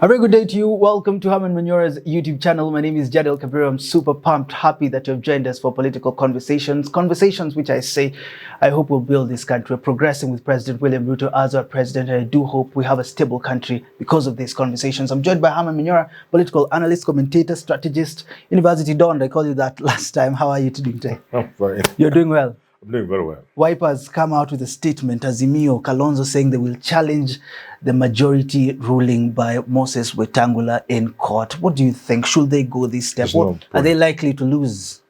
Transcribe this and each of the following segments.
A very good day to you. Welcome to Herman Manyora's YouTube channel. My name is Jadel Kabir. I'm super pumped, happy that you've joined us for political conversations. Conversations which I hope will build this country. We're progressing with President William Ruto as our president, and I do hope we have a stable country because of these conversations. I'm joined by Herman Manyora, political analyst, commentator, strategist, University Don. I called you that last time. How are you doing today? I'm fine. You're doing well. I'm doing very well. Wipers come out with a statement, Azimio, Kalonzo saying they will challenge the majority ruling by Moses Wetangula in court. What do you think? Should they go this step? Are they likely to lose?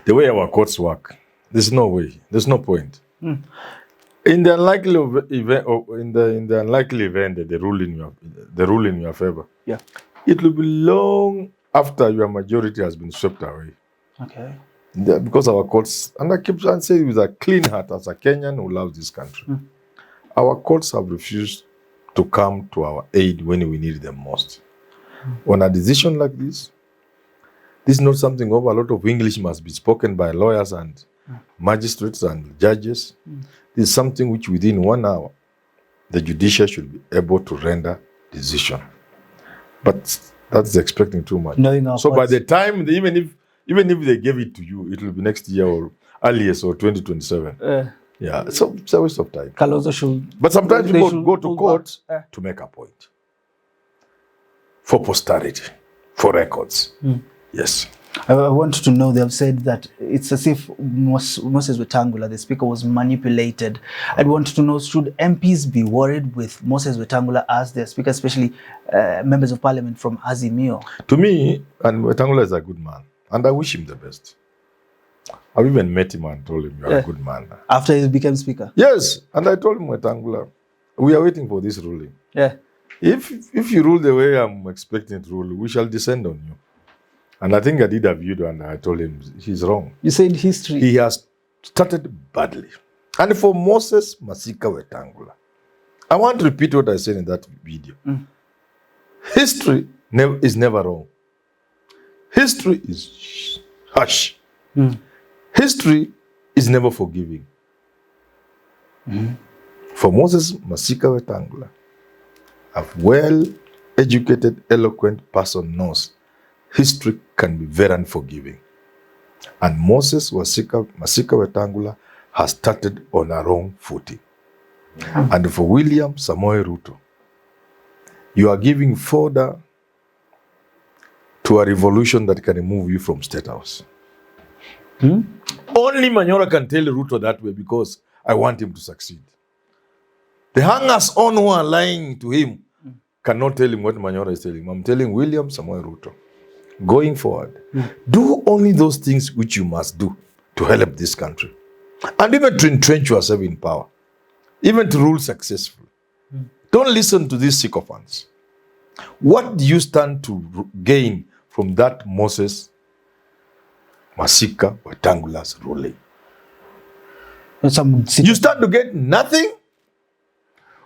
The way our courts work, there's no way. There's no point. In the unlikely event, in the unlikely event that the rule in your favor, yeah, it will be long after your majority has been swept away. Okay. Because our courts, and I keep on saying with a clean heart as a Kenyan who loves this country, our courts have refused to come to our aid when we need them most. On a decision like this is not something over a lot of English must be spoken by lawyers and magistrates and judges. This is something which within 1 hour, the judiciary should be able to render decision. But that's expecting too much. So by the time, even if they gave it to you, it will be next year or earliest or 2027. Yeah, so it's a waste of time. But sometimes people go to court to make a point. For posterity, for records. Yes. I want to know, they've said that it's as if Moses Wetangula, the speaker, was manipulated. I'd want to know, should MPs be worried with Moses Wetangula as their speaker, especially members of parliament from Azimio? To me, and Wetangula is a good man. And I wish him the best. I've even met him and told him, you're a good man. After he became speaker? Yes. And I told him, Wetangula, we are waiting for this ruling. Yeah. If you rule the way I'm expecting to rule, we shall descend on you. And I think I did a video and I told him he's wrong. You said history. He has started badly. And for Moses Masika Wetangula, I want to repeat what I said in that video. History is never wrong. History is harsh. History is never forgiving. For Moses Masika Wetangula, a well-educated, eloquent person knows history can be very unforgiving. And Moses Masika Wetangula has started on a wrong footing. And for William Samoei Ruto, you are giving fodder to a revolution that can remove you from State House. Only Manyora can tell Ruto that way because I want him to succeed. The hangers-on who are lying to him cannot tell him what Manyora is telling him. I'm telling William Samoei Ruto, going forward, do only those things which you must do to help this country. And even to entrench yourself in power. Even to rule successfully. Don't listen to these sycophants. What do you stand to gain from that Moses Masika Wetangula's ruling? You stand to get nothing,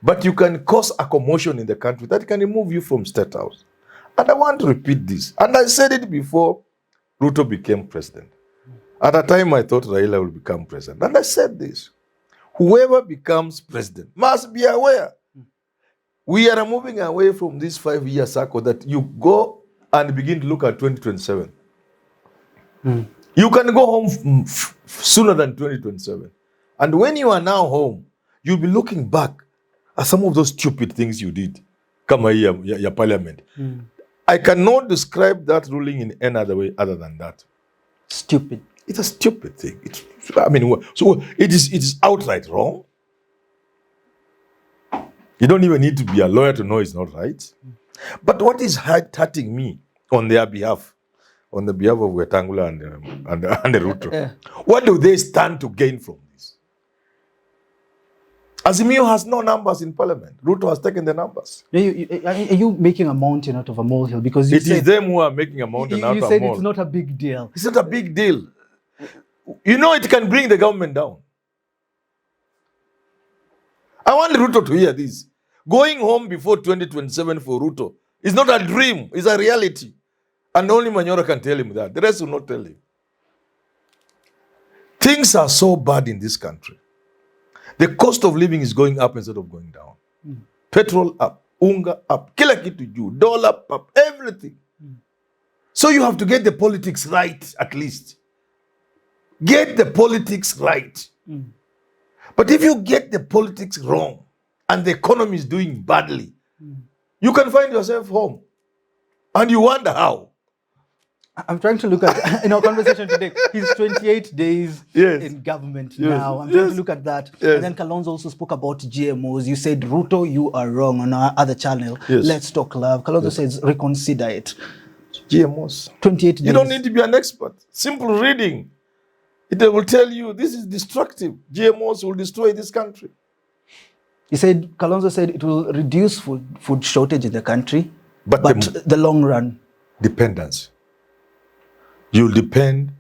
but you can cause a commotion in the country that can remove you from State House. And I want to repeat this. And I said it before Ruto became president. At a time I thought Raila will become president. And I said this. Whoever becomes president must be aware. We are moving away from this 5-year cycle that you go and begin to look at 2027. You can go home sooner than 2027. And when you are now home, you'll be looking back at some of those stupid things you did. Come here, your parliament. I cannot describe that ruling in any other way other than that. Stupid. It's a stupid thing. So it is outright wrong. You don't even need to be a lawyer to know it's not right. But what is hurting me on their behalf, on the behalf of Wetangula and Ruto, what do they stand to gain from this? Azimio has no numbers in parliament. Ruto has taken the numbers. Are you making a mountain out of a molehill? Because it is them who are making a mountain out of a molehill. You said it's not a big deal. It's not a big deal. You know it can bring the government down. I want Ruto to hear this. Going home before 2027 for Ruto is not a dream, it's a reality. And only Manyora can tell him that. The rest will not tell him. Things are so bad in this country. The cost of living is going up instead of going down. Petrol up, unga up, kila kitu juu, dollar up, everything. So you have to get the politics right at least. Get the politics right. But if you get the politics wrong and the economy is doing badly, you can find yourself home. And you wonder how. I'm trying to look at, in our conversation today, he's 28 days in government now. I'm trying to look at that. And then Kalonzo also spoke about GMOs. You said, Ruto, you are wrong on our other channel. Let's Talk Love. Kalonzo says, reconsider it. GMOs. 28 days. You don't need to be an expert. Simple reading. It will tell you this is destructive. GMOs will destroy this country. He said, Kalonzo said it will reduce food shortage in the country, but the long run. Dependence. You'll depend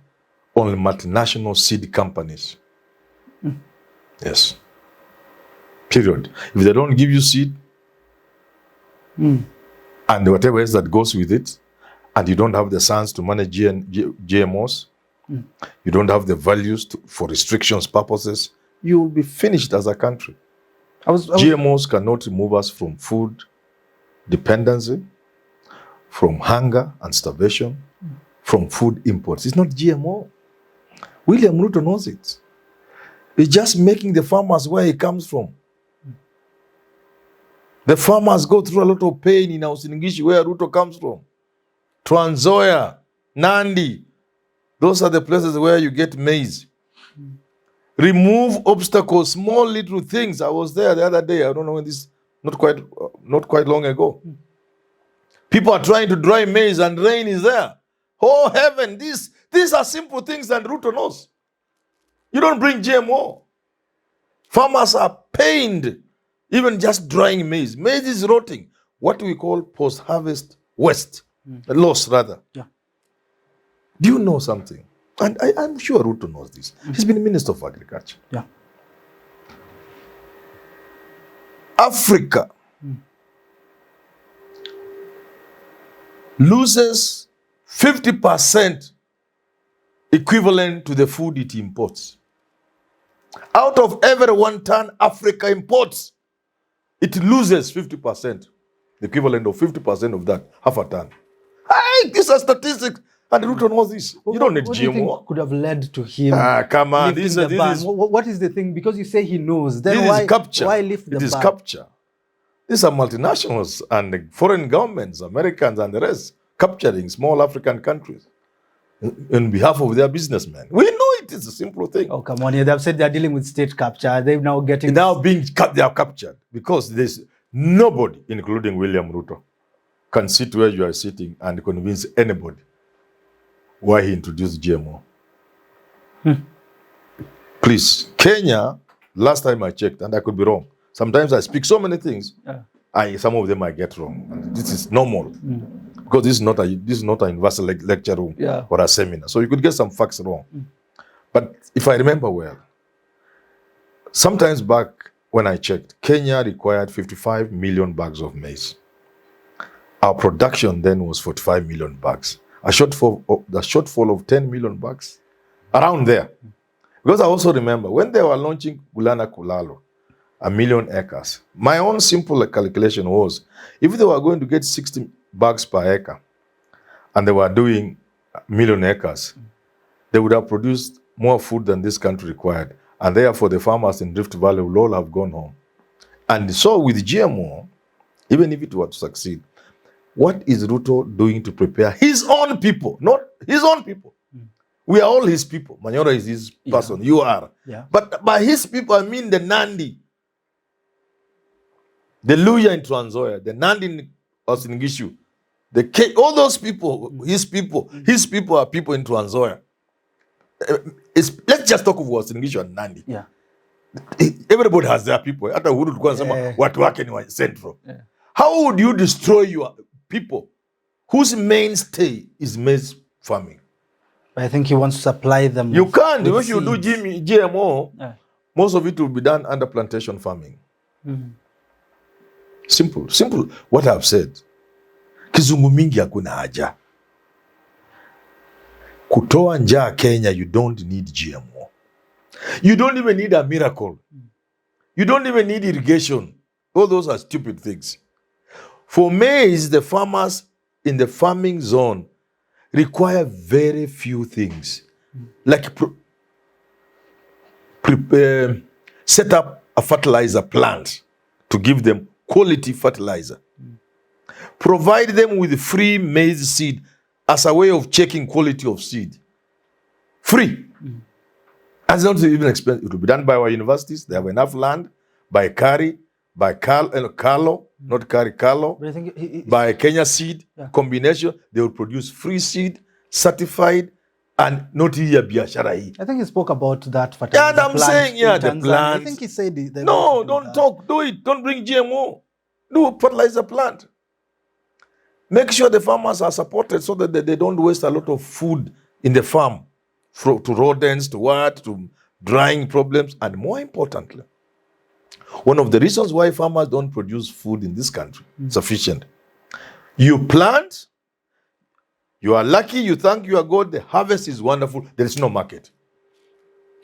on multinational seed companies. Yes. Period. If they don't give you seed, and whatever else that goes with it, and you don't have the science to manage GMOs, you don't have the values for restrictions purposes, you will be finished as a country. GMOs cannot remove us from food dependency, from hunger and starvation, from food imports. It's not GMO. William Ruto knows it. He's just making the farmers where he comes from. The farmers go through a lot of pain in Uasin where Ruto comes from. Trans Nzoia, Nandi. Those are the places where you get maize. Remove obstacles, small little things. I was there the other day. I don't know when this, not quite long ago. People are trying to dry maize and rain is there. Oh heaven, these are simple things that Ruto knows. You don't bring GMO. Farmers are pained, even just drying maize. Maize is rotting. What we call post-harvest waste, loss rather. Yeah. Do you know something? And I'm sure Ruto knows this. He's been Minister of Agriculture. Yeah. Africa loses 50% equivalent to the food it imports. Out of every 1 ton Africa imports, it loses 50%, the equivalent of 50% of that, half a ton. These are statistics, and Ruto knows this. You don't need what GMO. Do you think could have led to him? Come on, this is what is the thing? Because you say he knows. Then this is capture. Why lift the ban? It is capture. These are multinationals and foreign governments, Americans and the rest, capturing small African countries on behalf of their businessmen. We know it is a simple thing. Oh, come on. They've said they're dealing with state capture. They're now getting... They are captured because there's nobody, including William Ruto, can sit where you are sitting and convince anybody why he introduced GMO. Please, Kenya, last time I checked, and I could be wrong. Sometimes I speak so many things, some of them I get wrong. And this is normal. Because this is not a universal lecture room or a seminar. So you could get some facts wrong. But if I remember well, sometimes back when I checked, Kenya required 55 million bags of maize. Our production then was 45 million bags. The shortfall of 10 million bags, around there. Because I also remember when they were launching Gulana Kulalo, 1 million acres, my own simple calculation was, if they were going to get 60 bags per acre, and they were doing 1 million acres, they would have produced more food than this country required. And therefore, the farmers in Rift Valley will all have gone home. And so with GMO, even if it were to succeed, what is Ruto doing to prepare his own people? Not his own people. We are all his people. Manyora is his person. You are. Yeah. But by his people, I mean the Nandi, the Luya in Trans Nzoia, the Nandi in Uasin Gishu, all those people, his people are people in Trans Nzoia. Let's just talk of Uasin Gishu and Nandi. Yeah. Everybody has their people. Hata Uhuru tulikuwa nasema watu wake ni wa Central. How would you destroy your people whose mainstay is maize farming? I think he wants to supply them. You can't. If you do GMO, most of it will be done under plantation farming. Simple. What I've said. Kizungu mingi hakuna haja. Kutoa njaa Kenya, you don't need GMO. You don't even need a miracle. You don't even need irrigation. All those are stupid things. For maize, the farmers in the farming zone require very few things, like set up a fertilizer plant to give them quality fertilizer. Provide them with free maize seed as a way of checking quality of seed. Free. And it's not even expensive. It will be done by our universities. They have enough land. By Carlo, not Carlo, But I think by Kenya Seed Combination, they will produce free seed, certified, and not here biashara hii. I think he spoke about that fertilizer And I'm saying, the plant. I think he said no, don't talk. Do it. Don't bring GMO. Do a fertilizer plant. Make sure the farmers are supported so that they don't waste a lot of food in the farm to rodents, to drying problems, and more importantly, one of the reasons why farmers don't produce food in this country sufficient. You plant, you are lucky, you thank your God, the harvest is wonderful, there is no market.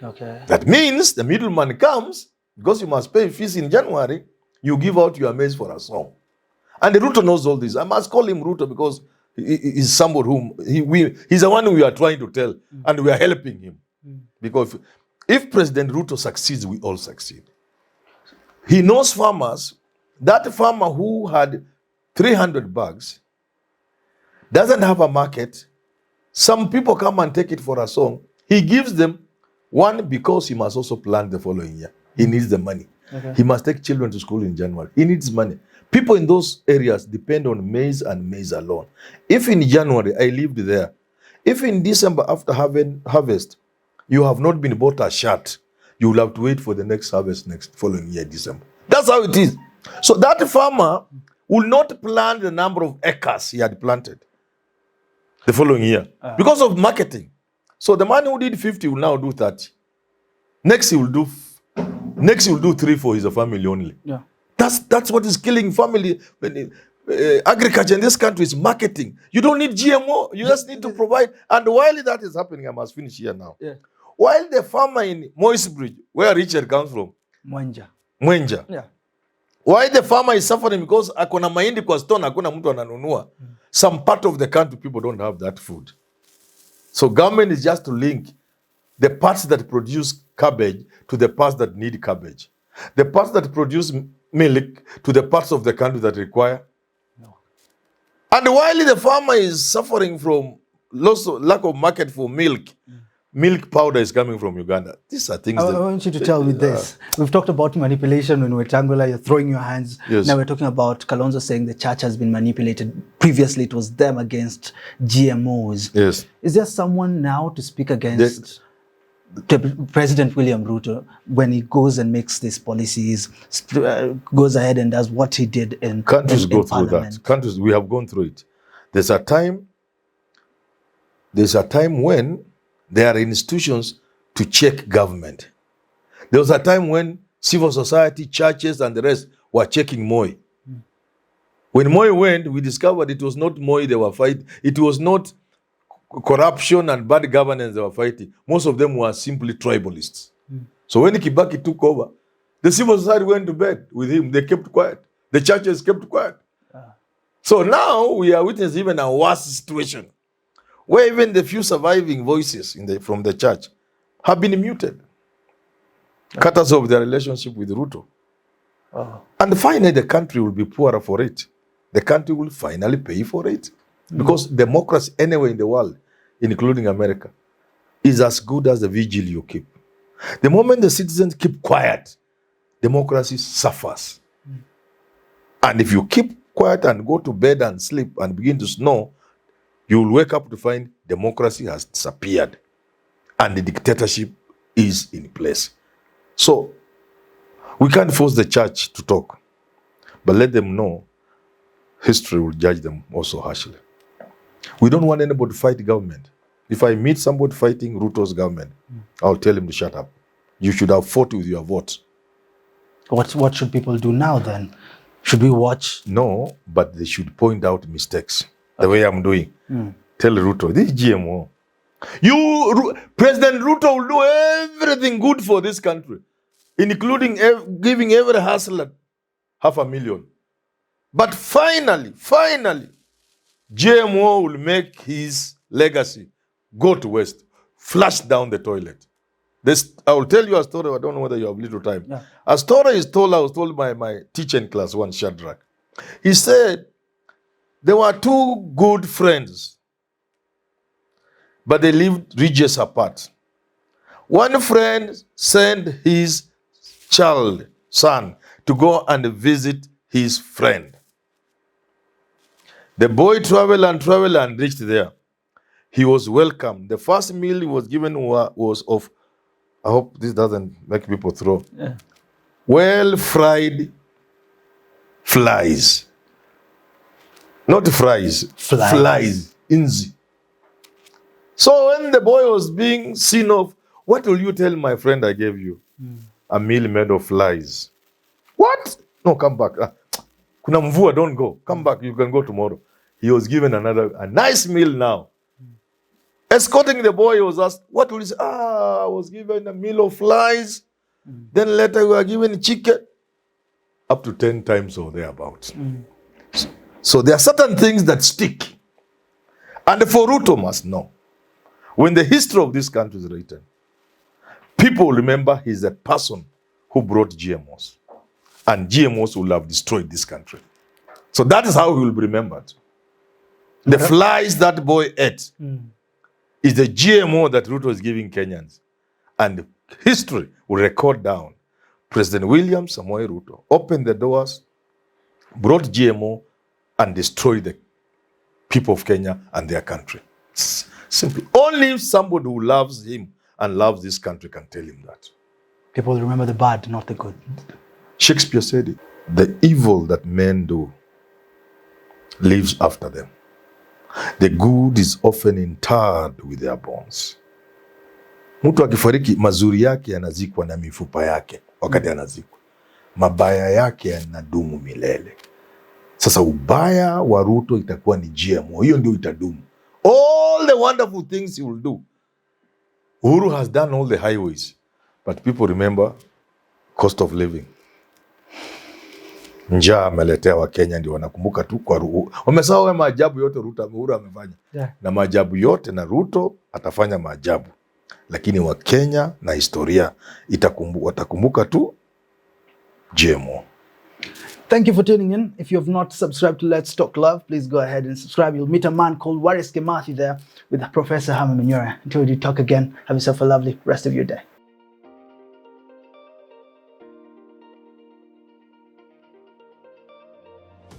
Okay. That means the middleman comes, because you must pay fees in January, you give out your maize for a song. And the Ruto knows all this. I must call him Ruto because he's somebody whom he's the one we are trying to tell, and we are helping him. Because if President Ruto succeeds, we all succeed. He knows farmers. That farmer who had 300 bags doesn't have a market. Some people come and take it for a song. He gives them one because he must also plant the following year. He needs the money. Okay. He must take children to school in January. He needs money. People in those areas depend on maize and maize alone. If in January, I lived there, if in December after having harvest, you have not been bought a shirt, you will have to wait for the next harvest next following year, December. That's how it is. So that farmer will not plant the number of acres he had planted the following year because of marketing. So the man who did 50 will now do 30. Next he will do 3 for his family only. Yeah. That's what is killing family. Agriculture in this country is marketing. You don't need GMO. You just need to provide. And while that is happening, I must finish here now. Yeah. While the farmer in Moisbridge, where Richard comes from, Mwenja. Yeah. Why the farmer is suffering because akona mahindi kwa stone, akona mtu ananunua. Some part of the country people don't have that food. So government is just to link the parts that produce cabbage to the parts that need cabbage. The parts that produce milk to the parts of the country that require. No. And while the farmer is suffering from lack of market for milk, milk powder is coming from Uganda. These are things I want you to tell me this. We've talked about manipulation when we're Tangula, you're throwing your hands. Yes. Now we're talking about Kalonzo saying the church has been manipulated. Previously it was them against GMOs. Yes. Is there someone now to speak against President William Ruto when he goes and makes these policies, goes ahead and does what he did in countries go through that. Countries, we have gone through it. There's a time when there are institutions to check government. There was a time when civil society, churches, and the rest were checking Moi. When Moi went, we discovered it was not Moi they were fighting. It was not corruption and bad governance they were fighting. Most of them were simply tribalists. So when Kibaki took over, the civil society went to bed with him. They kept quiet. The churches kept quiet. So now we are witnessing even a worse situation, where even the few surviving voices from the church have been muted, courtesy of their relationship with Ruto. And finally, the country will be poorer for it. The country will finally pay for it. Because democracy anywhere in the world, including America, is as good as the vigil you keep. The moment the citizens keep quiet, democracy suffers. And if you keep quiet and go to bed and sleep and begin to snore, you will wake up to find democracy has disappeared and the dictatorship is in place. So we can't force the church to talk, but let them know history will judge them also harshly. We don't want anybody to fight government. If I meet somebody fighting Ruto's government, I'll tell him to shut up. You should have fought with your vote. What should people do now then? Should we watch? No, but they should point out mistakes. The way I'm doing. Tell Ruto, this is GMO. President Ruto will do everything good for this country, including giving every hustler $500,000. But finally, GMO will make his legacy go to waste, flush down the toilet. I will tell you a story. I don't know whether you have little time. Yeah. A story is told. I was told by my teacher in class one, Shadrach. He said there were two good friends, but they lived regions apart. One friend sent his son, to go and visit his friend. The boy traveled and reached there. He was welcomed. The first meal he was given was of, I hope this doesn't make people throw, well-fried flies. Not fries, flies. Inzi. So when the boy was being seen off, what will you tell my friend I gave you? A meal made of flies. What? No, come back. Kuna mvua, don't go. Come back, you can go tomorrow. He was given a nice meal now. Escorting the boy, he was asked, what will he say? I was given a meal of flies. Then later we were given chicken. Up to 10 times or thereabouts. So there are certain things that stick. And for Ruto must know, when the history of this country is written, people remember he's a person who brought GMOs. And GMOs will have destroyed this country. So that is how he will be remembered. The flies that boy ate is the GMO that Ruto is giving Kenyans. And history will record down. President William Samoei Ruto opened the doors, brought GMO, and destroyed the people of Kenya and their country. Simply. Only somebody who loves him and loves this country can tell him that. People remember the bad, not the good. Shakespeare said it. The evil that men do lives after them. The good is often interred with their bones. Mtu akifariki, mazuri yake yanazikwa na mifupa yake wakati anazikwa. Mabaya yake yanadumu milele. Sasa ubaya wa Ruto itakuwa ni GMO. Hiyo ndio itadumu. All the wonderful things he will do. Uhuru has done all the highways. But people remember cost of living. Njaa ameletea wa Kenya ndio wanakumbuka tu kwa Ruto. Wamesahau maajabu yote Uhuru amefanya. Yeah. Na maajabu yote na Ruto atafanya maajabu. Lakini wa Kenya na historia watakumbuka tu GMO. Thank you for tuning in. If you have not subscribed to Let's Talk Love, please go ahead and subscribe. You'll meet a man called Waris Kimathi there with Professor Herman Manyora. Until we talk again, have yourself a lovely rest of your day.